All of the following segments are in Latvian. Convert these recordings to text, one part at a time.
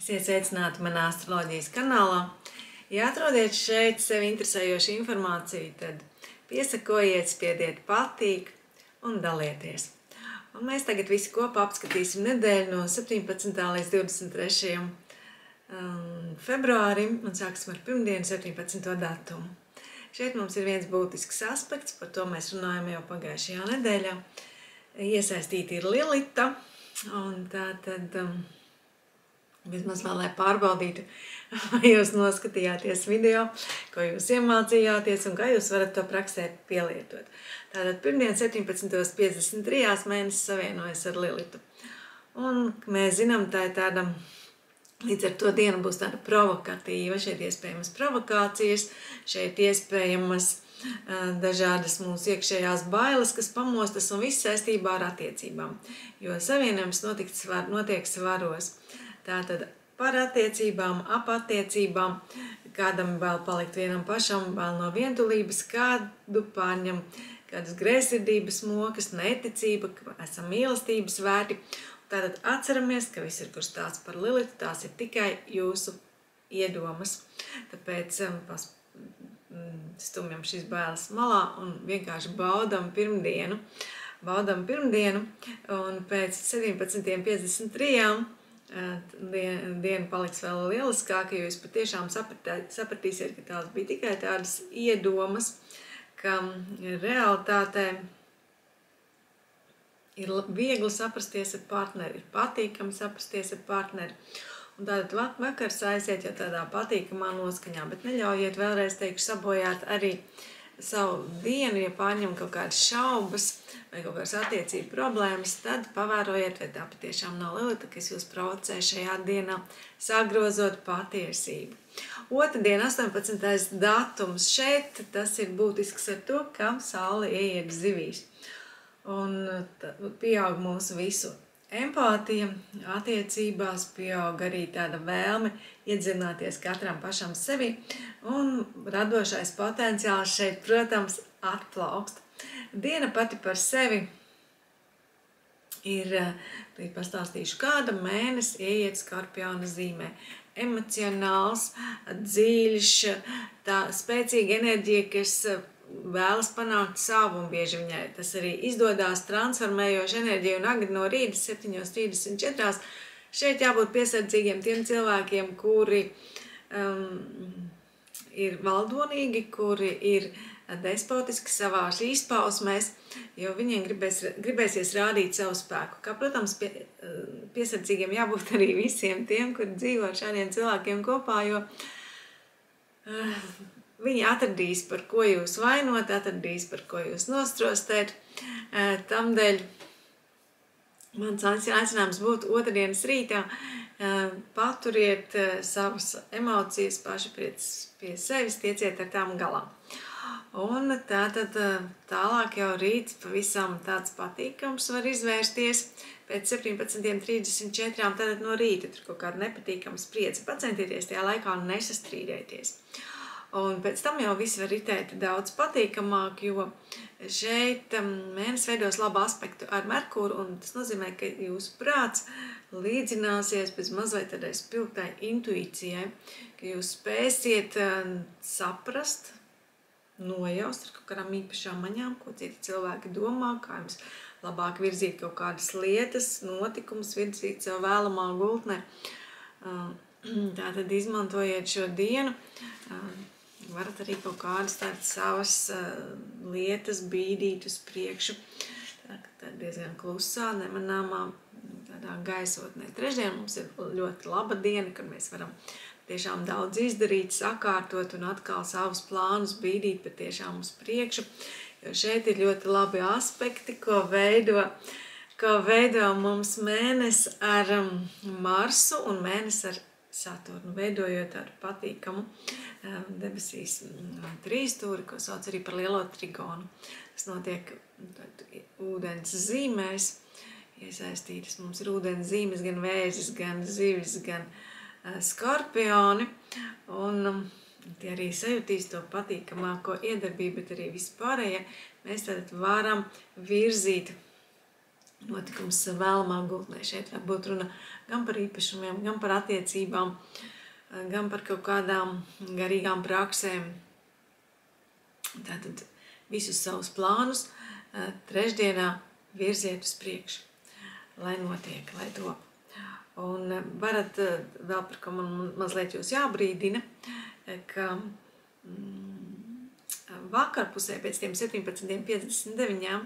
Esiet sveicināti manā astroloģijas kanālā. Ja atrodiet šeit sevi interesējošu informāciju, tad piesakojiet, spiediet patīk un dalieties. Un mēs tagad visi kopā apskatīsim nedēļu no 17. līdz 23. Februārim un sāksim ar pirmdienu 17. datumu. Šeit mums ir viens būtisks aspekts, par to mēs runājam jau pagājušajā nedēļā. Iesaistīti ir Lilita, un tā tad vismaz vēl, lai pārbaudītu, vai jūs noskatījāties video, ko jūs iemācījāties un kā jūs varat to praksē pielietot. Tātad pirmdien 17.53. mēnesis savienojas ar Lilitu. Un mēs zinām, tā ir tāda, līdz ar to diena būs tāda provokatīva, šeit iespējamas provokācijas, šeit iespējamas dažādas mūsu iekšējās bailes, kas pamostas un viss saistībā ar attiecībām, jo savienojums notiek svaros. Tātad par attiecībām, ap attiecībām, kādam vēl palikt vienam pašam, vēl no vientulības, kādu pārņem, kādas greizsirdības mokas, neticība, ka esam mīlestības vērti. Tātad atceramies, ka viss ir, kur stāsts par Lilitu, tās ir tikai jūsu iedomas. Tāpēc stumjam šīs bailes malā un vienkārši baudam pirmdienu. Un pēc 17.53. diena paliks vēl lieliskāka, jo jūs patiešām sapratīsiet, ka tās bija tikai tādas iedomas, ka realitātē ir viegli saprasties ar partneri, ir patīkami saprasties ar partneri. Un tātad vakars aiziet jau tādā patīkamā noskaņā, bet neļaujiet vēlreiz, teikšu, sabojāt arī savu dienu, ja pārņem kaut kādas šaubas vai kaut kādas attiecību problēmas, tad pavērojiet, vai tā patiešām nav Lilita, kas jūs provocē šajā dienā, sagrozot patiesību. Otrdiena, 18. datums. Šeit tas ir būtisks ar to, ka Saule ieiet zivīs. Un pieaug mūsu visu empātija, attiecībās pieaug arī tāda vēlme iedzināties katram pašam sevi, un radošais potenciāls šeit, protams, atplaukst. Diena pati par sevi ir, pastāstīšu, kāda mēnesi ieiet Skorpiona zīmē. Emocionāls, dziļš, tā spēcīga enerģija, kas vēlas panākt savu, un bieži viņai tas arī izdodās, transformējoša enerģija, un agri no rīta 7.34. Šeit jābūt piesardzīgiem tiem cilvēkiem, kuri ir valdonīgi, kuri ir despotiski savās izpausmēs, jo viņiem gribēsies rādīt savu spēku. Kā, protams, piesardzīgiem jābūt arī visiem tiem, kuri dzīvo ar šādiem cilvēkiem kopā, jo viņi atradīs, par ko jūs vainot, atradīs, par ko jūs nostrostēt. Tamdēļ mans aicinājums būtu otrdienas rītā paturiet savas emocijas paši pie sevis, tieciet ar tām galā. Un tātad tālāk jau rīts pavisam tāds patīkams var izvērsties pēc 17.34. Tātad no rīta tur kaut kāda nepatīkama spriedze. Pacentieties tajā laikā un nesastrīdēties. Un pēc tam jau viss var ritēt daudz patīkamāk, jo šeit mēnesis veidos labu aspektu ar Merkuru, un tas nozīmē, ka jūsu prāts līdzināsies bez mazliet tādai spilgtai intuīcijai, ka jūs spēsiet saprast, nojaust ar kaut kādām īpašām maņām, ko citi cilvēki domā, kā jums labāk virzīt kaut kādas lietas, notikumus, virzīt sev vēlamā gultnē. Tātad izmantojiet šo dienu. Varat arī kaut kādas tādas savas lietas bīdīt uz priekšu. Tā diezgan klusā, nemanāmā tādā gaisotnē. Trešdien mums ir ļoti laba diena, kad mēs varam tiešām daudz izdarīt, sakārtot un atkal savus plānus bīdīt patiešām uz priekšu. Jo šeit ir ļoti labi aspekti, ko veido mums mēnesis ar Marsu un mēnesis ar Saturnu, veidojot tādu patīkamu debesīs trīsstūri, ko sauc arī par lielo trigonu. Tas notiek ūdens zīmēs, iesaistītas mums ir ūdens zīmes, gan Vēzis, gan Zivis, gan Skorpioni, un tie arī sajūtīs to patīkamāko iedarbību, bet arī vispārējie mēs tad varam virzīt notikums vēlamā gultnē. Šeit var būt runa gan par īpašumiem, gan par attiecībām, gan par kaut kādām garīgām praksēm. Tātad visus savus plānus trešdienā virziet uz priekšu, lai notiek, lai top. Un varat vēl par ko man mazliet jūs jābrīdina, ka vakarpusē pēc tiem 17:59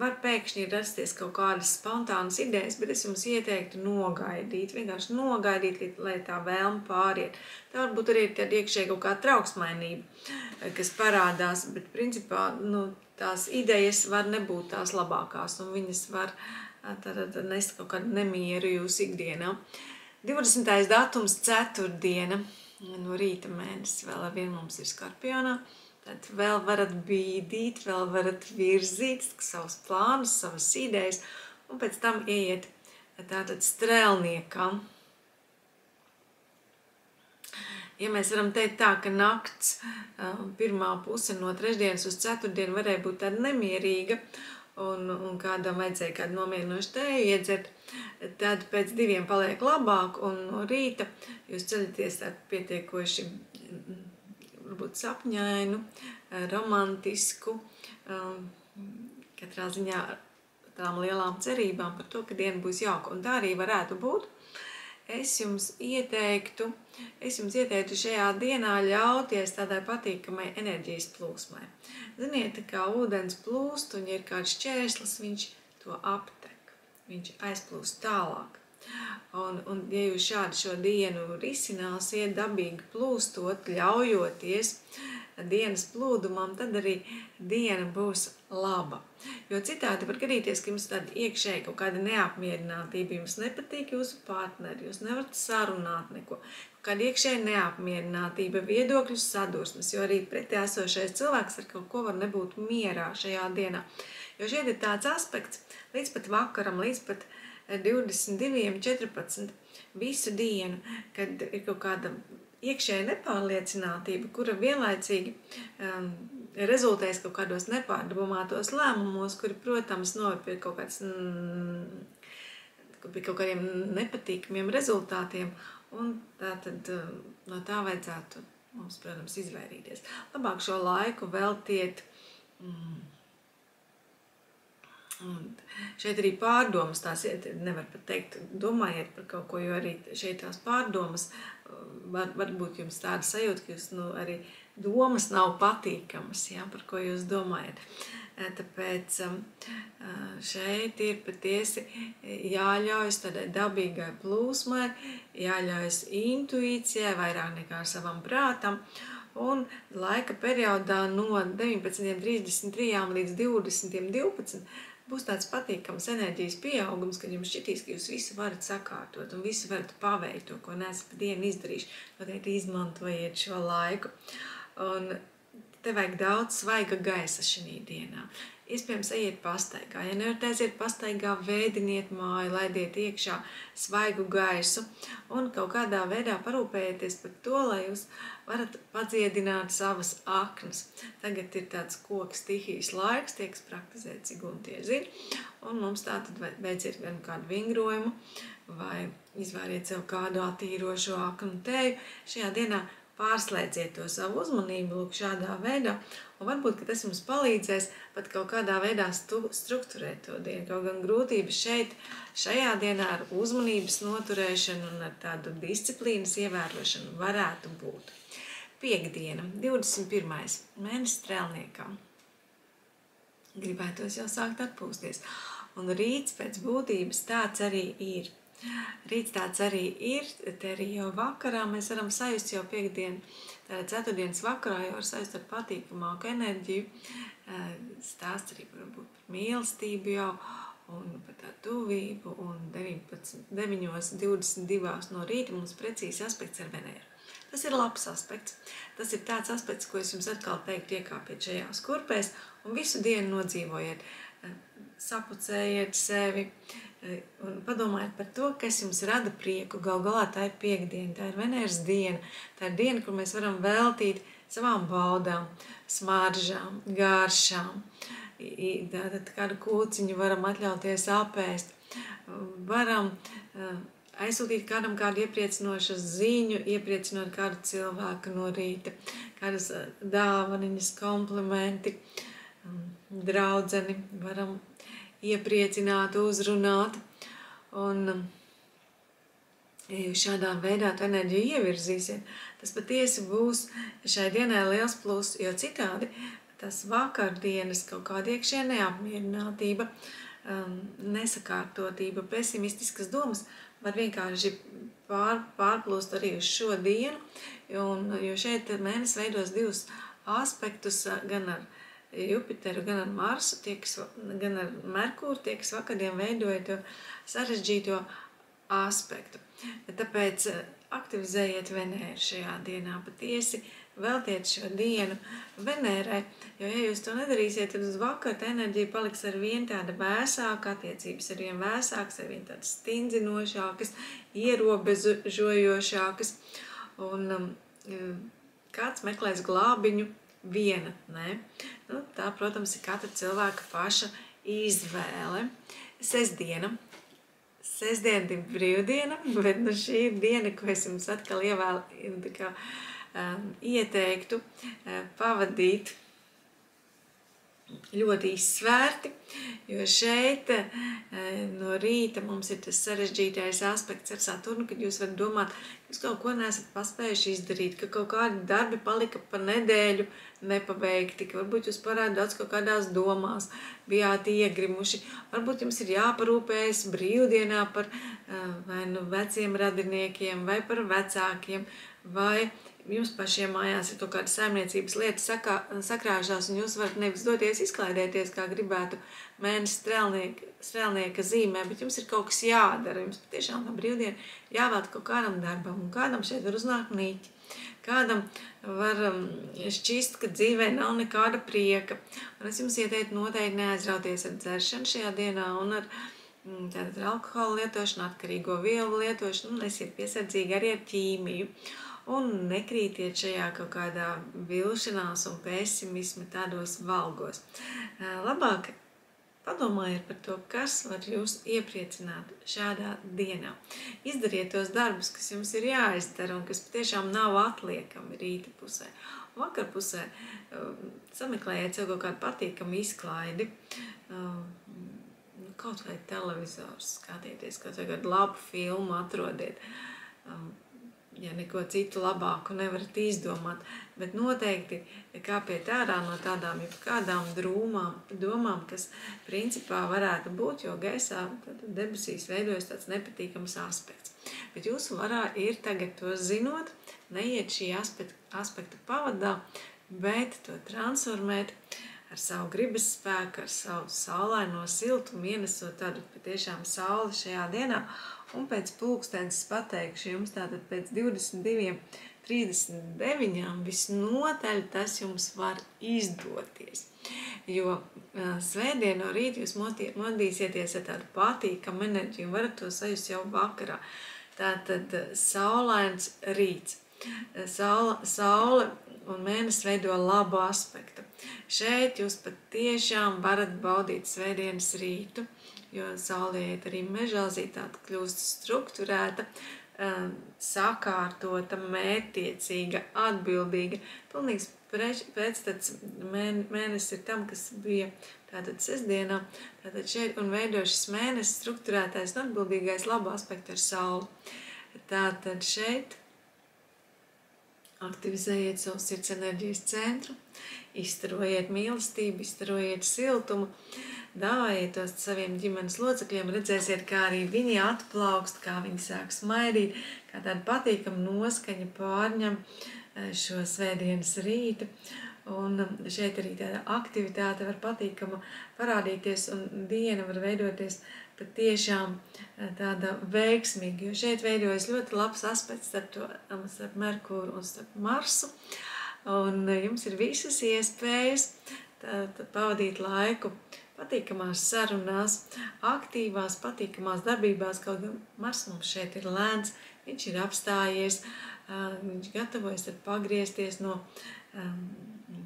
var pēkšņi rasties kaut kādas spontānas idejas, bet es jums ieteiktu nogaidīt, vienkārši nogaidīt, lai tā vēlme pāriet. Tā varbūt arī ir tāda iekšēja kaut kā trauksmainība, kas parādās, bet principā tās idejas var nebūt tās labākās, un viņas var tad nest kaut kādu nemieru jūsu ikdienā. 20. datums ceturtdiena no rīta mēnesis vēl ar vienu mums ir Skorpionā. Tad vēl varat bīdīt, vēl varat virzīt savus plānus, savas idejas, un pēc tam ieiet tātad strēlniekam. Ja mēs varam teikt tā, ka nakts pirmā puse no trešdienas uz ceturtdienu varēja būt tāda nemierīga, un kādam vajadzēja kādu nomierinošu tēju iedzert, tad pēc 2 paliek labāk, un no rīta jūs ceļaties tādu pietiekoši varbūt sapņainu, romantisku, katrā ziņā tām lielām cerībām par to, ka diena būs jauka, un tā arī varētu būt. Es jums ieteiktu šajā dienā ļauties tādai patīkamai enerģijas plūsmai. Ziniet, kā ūdens plūst, un ja ir kāds šķērslis, viņš to aptek, viņš aizplūst tālāk. Un ja jūs šādi šo dienu risināsiet, dabīgi plūstot, ļaujoties dienas plūdumam, tad arī diena būs laba. Jo citādi var gadīties, ka jums tāda iekšēja kaut kāda neapmierinātība, jums nepatīk jūsu partneri, jūs nevarat sarunāt neko. Kāda iekšēja neapmierinātība, viedokļu sadursmes, jo arī pretī esošais cilvēks ar kaut ko var nebūt mierā šajā dienā. Jo šeit ir tāds aspekts, līdz pat vakaram, līdz pat 22:14 visu dienu, kad ir kaut kāda iekšēja nepārliecinātība, kura vienlaicīgi rezultēs kaut kādos nepārdomātos lēmumos, kuri, protams, noved pie kaut kādiem nepatīkamiem rezultātiem, un tātad no tā vajadzētu mums, protams, izvairīties. Labāk šo laiku veltiet un šeit arī pārdomas, tās nevar pat teikt, domājiet par kaut ko, jo arī šeit tās pārdomas varbūt jums tāda sajūta, ka jūs arī domas nav patīkamas, par ko jūs domājat. Tāpēc šeit ir patiesi jāļaujas tādai dabīgai plūsmai, jāļaujas intuīcijai vairāk nekā savam prātam, un laika periodā no 19:33 līdz 20:12 būs tāds patīkams enerģijas pieaugums, kad jums šķitīs, ka jūs visu varat sakārtot un visu varat paveikt to, ko neesat pa dienu izdarījuši. Noteikti izmantojiet šo laiku. Un te vajag daudz svaiga gaisa šī dienā. Iespējams, ejiet pastaigā. Ja nevarat aiziet pastaigā, vēdiniet māju, laidiet iekšā svaigu gaisu un kaut kādā veidā parūpējieties par to, lai jūs varat padziedināt savas aknas. Tagad ir tāds koku stihijas laiks, tiek praktizēts, cik un tie zina, un mums tātad beidziet gan kādu vingrojumu vai izvēriet sev kādu attīrošo aknu tēju. Šajā dienā pārslēdziet to savu uzmanību lūk šādā veidā, un varbūt, ka tas jums palīdzēs pat kaut kādā veidā strukturēt to dienu. Kaut gan grūtības šajā dienā ar uzmanības noturēšanu un ar tādu disciplīnas ievērošanu varētu būt. Piektdiena, 21. mēnesis strēlniekam. Gribētos jau sākt atpūsties. Un rīts pēc būtības tāds arī ir. Rīts tāds arī ir, te arī jau vakarā mēs varam sajust jau piekdienu, tātad ceturtdienas vakarā jau var sajust ar patīkamāku enerģiju. Stāsts arī varbūt par mīlestību jau un par tā tuvību, un 9:22 no rīta mums precīzi aspekts ar Venēru. Tas ir labs aspekts. Tas ir tāds aspekts, ko es jums atkal teiktu, iekāpiet šajās kurpēs un visu dienu nodzīvojiet. Sapucējiet sevi un padomājiet par to, kas jums rada prieku. Gal galā tā ir piektdiena, tā ir Venēras diena. Tā ir diena, kur mēs varam veltīt savām baudām, smaržām, garšām, tātad kādu kūciņu varam atļauties apēst, varam aizsūtīt kādam kādu iepriecinošu ziņu, iepriecinot kādu cilvēku no rīta, kādas dāvaniņas, komplimenti, draudzeni varam iepriecināt, uzrunāt. Un, ja jūs šādā veidā to enerģiju ievirzīsiet, tas patiesi būs šai dienai liels pluss, jo citādi tas vakardienas kaut kāda iekšējā neapmierinātība, nesakārtotība, pesimistiskas domas var vienkārši pārplūst arī uz šo dienu, jo šeit mēnesis veidos divus aspektus, gan ar Jupiteru, gan ar Marsu, gan ar Merkūru, tie, kas vakardien veidoja to sarežģīto aspektu. Tāpēc aktivizējiet Venēru šajā dienā, patiesi veltiet šo dienu Venērai, jo, ja jūs to nedarīsiet, tad uz vakaru enerģija paliks ar vien tāda vēsāka, attiecības ar vien vēsākas, ar vien tādas stindzinošākas, ierobežojošākas, un kāds meklēs glābiņu viena, ne? Tā, protams, ir katra cilvēka paša izvēle. Sestdiena ir brīvdiena, bet šī ir diena, ko es jums atkal ieteiktu pavadīt ļoti izsvērti, jo šeit no rīta mums ir tas sarežģītais aspekts ar Saturnu, kad jūs varat domāt, ka jūs kaut ko neesat paspējuši izdarīt, ka kaut kādi darbi palika pa nedēļu nepabeigti, ka varbūt jūs parādāt kaut kādās domās, bijāt iegrimuši, varbūt jums ir jāparūpējas brīvdienā par vai nu veciem radiniekiem, vai par vecākiem, vai jums pašiem mājās ir kaut kāda saimniecības lietas sakrāžās, un jūs varat nevis doties izklaidēties, kā gribētu mēnesis strēlnieka zīmē, bet jums ir kaut kas jādara, jums patiešām tā brīvdiena jāvēlta kaut kādam darbam, un kādam šeit var uznākt nīķi. Kādam var šķist, ka dzīvē nav nekāda prieka, un es jums ieteiktu noteikti neaizrauties ar dzeršanu šajā dienā un ar alkohola lietošanu, atkarīgo vielu lietošanu, un esiet piesardzīgi arī ar ķīmiju. Un nekrītiet šajā kaut kādā vilšanās un pesimisma tādos valgos. Labāk padomājiet par to, kas var jūs iepriecināt šādā dienā. Izdariet tos darbus, kas jums ir jāizdara un kas patiešām nav atliekami rīta pusē. Vakar pusē sameklējiet sev kaut kādu patīkamu izklaidi, kaut vai televizors skatieties, kaut vai kādu labu filmu atrodiet. Ja neko citu labāku nevarat izdomāt, bet noteikti kāpiet ārā no tādām jebkādām domām, kas principā varētu būt, jo gaisā debesīs veidojas tāds nepatīkams aspekts. Bet jūsu varā ir tagad to zinot, neiet šī aspekta pavadā, bet to transformēt ar savu gribas spēku, ar savu saulaino siltumu, ienesot tādu patiešām sauli šajā dienā. Un pēc pulkstenes pateikšu jums tātad pēc 22:39 visnotaļ tas jums var izdoties. Jo svētdien no rīta jūs modīsieties ar tādu patīkamu enerģiju un varat to sajust jau vakarā. Tātad saulains rīts. Saule un mēnesis veido labu aspektu. Šeit jūs patiešām varat baudīt svētdienas rītu, jo saule iet arī mežāzī, tāda kļūst strukturēta, sakārtota, mērķtiecīga, atbildīga. Pilnīgs pēcstats mēnesis ir tam, kas bija tātad sestdienā, tātad šeit un veido šis mēnesis strukturētais un atbildīgais labu aspektu ar sauli. Tātad šeit aktivizējiet savu sirds enerģijas centru, izstarojiet mīlestību, izstarojiet siltumu, dāvājiet tos saviem ģimenes locekļiem, redzēsiet, kā arī viņi atplaukst, kā viņi sāk smaidīt, kā tāda patīkama noskaņa pārņem šo svētdienas rītu. Un šeit arī tāda aktivitāte var patīkama parādīties un diena var veidoties patiešām tāda veiksmīga, jo šeit veidojas ļoti labs aspekts starp Merkūru un starp Marsu. Un jums ir visas iespējas pavadīt laiku patīkamās sarunās, aktīvās, patīkamās darbībās, kaut gan Mars mums šeit ir lēns, viņš ir apstājies, viņš gatavojas pagriezties no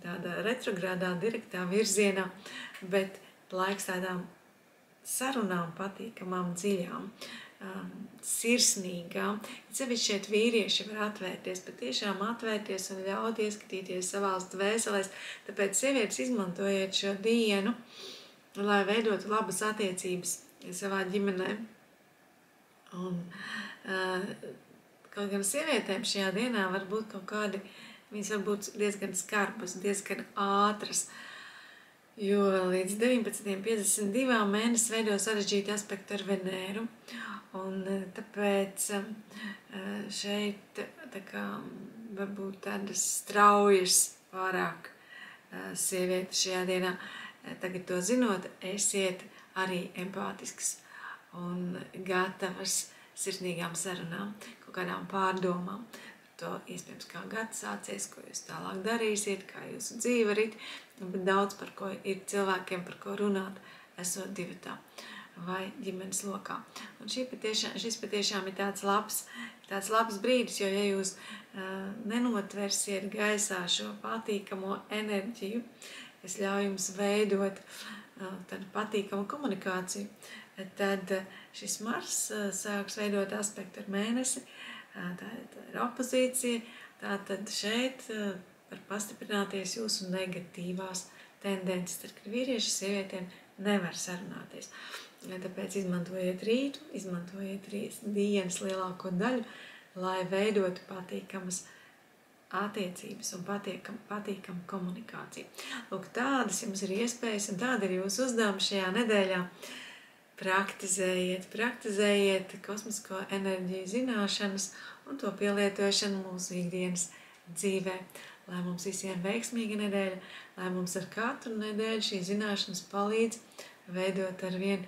tādā retrogrādā, direktā virzienā, bet laiks tādām sarunām patīkamām, dziļām, sirsnīgām. Sevišķi šeit vīrieši var atvērties, patiešām atvērties un ļaut ieskatīties savās dvēselēs. Tāpēc sievietes izmantojiet šo dienu, lai veidotu labas attiecības savā ģimenē. Un kaut gan sievietēm šajā dienā var būt kaut kādi, viņas var būt diezgan skarbas, diezgan ātras, jo līdz 19.52 mēnesis veido sarežģītu aspektu ar Venēru. Un tāpēc šeit tā kā varbūt tādas straujas pārāk sievietes šajā dienā. Tagad to zinot, esiet arī empātisks un gatavas sirsnīgām sarunām, kaut kādām pārdomām. To iespējams kā gads sācies, ko jūs tālāk darīsiet, kā jūsu dzīve rit, bet daudz par ko ir cilvēkiem, par ko runāt, esot divatā vai ģimenes lokā. Un šis patiešām ir tāds labs brīdis, jo ja jūs nenotversiet gaisā šo patīkamo enerģiju, kas ļauj jums veidot tādu patīkamu komunikāciju, tad šis Mars sāks veidot aspektu ar mēnesi, tā ir opozīcija, tātad šeit var pastiprināties jūsu negatīvās tendences, tad, kad vīrieši sievietēm nevar sarunāties. Tāpēc izmantojiet rītu, izmantojiet dienas lielāko daļu, lai veidotu patīkamas attiecības un patīkamu komunikāciju. Lūk, tādas jums ir iespējas un tāda ir jūsu uzdevuma šajā nedēļā. Praktizējiet kosmisko enerģiju zināšanas un to pielietošanu mūsu ikdienas dzīvē. Lai mums visiem veiksmīga nedēļa, lai mums ar katru nedēļu šī zināšanas palīdz veidot ar vien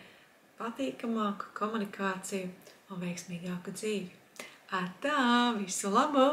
patīkamāku komunikāciju un veiksmīgāku dzīvi. Atā, visu labo!